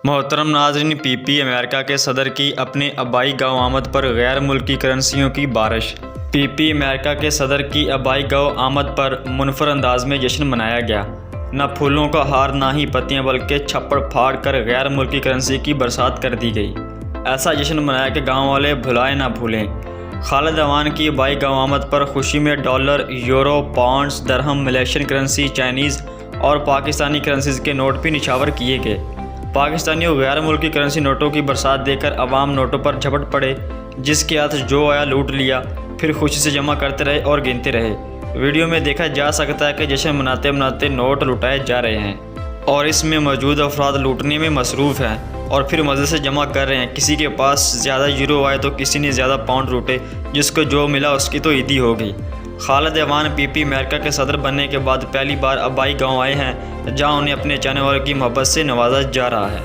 मोहतरम नाज़रीन, PP America के सदर की अपने आबाई गाँव आमद पर गैर मुल्की करेंसियों की बारिश। पीपी अमेरिका के सदर की आबाई गाँव आमद पर मुनफर अंदाज में जश्न मनाया गया। न फूलों का हार ना ही पत्तियां, बल्कि छप्पड़ फाड़ कर गैर मुल्की करेंसी की बरसात कर दी गई। ऐसा जश्न मनाया कि गाँव वाले भुलाए ना भूलें। खालिद अवान की आबाई गाँव आमद पर खुशी में डॉलर, यूरो, पाउंड्स, दरहम, मलेशियन करेंसी, चाइनीज़ और पाकिस्तानी करेंसीज़ के नोट भी निछावर किए गए। पाकिस्तानियों गैर मुल्की करेंसी नोटों की बरसात देकर अवाम नोटों पर झपट पड़े, जिसके हाथ जो आया लूट लिया, फिर खुशी से जमा करते रहे और गिनते रहे। वीडियो में देखा जा सकता है कि जश्न मनाते मनाते नोट लुटाए जा रहे हैं और इसमें मौजूद अफराद लूटने में मसरूफ़ हैं और फिर मज़े से जमा कर रहे हैं। किसी के पास ज़्यादा यूरो आए तो किसी ने ज़्यादा पाउंड लूटे, जिसको जो मिला उसकी तो ईदी हो गई। खालिद अवान पीपी अमेरिका के सदर बनने के बाद पहली बार आबाई गाँव आए हैं, जहां उन्हें अपने चाहने वालों की मोहब्बत से नवाजा जा रहा है।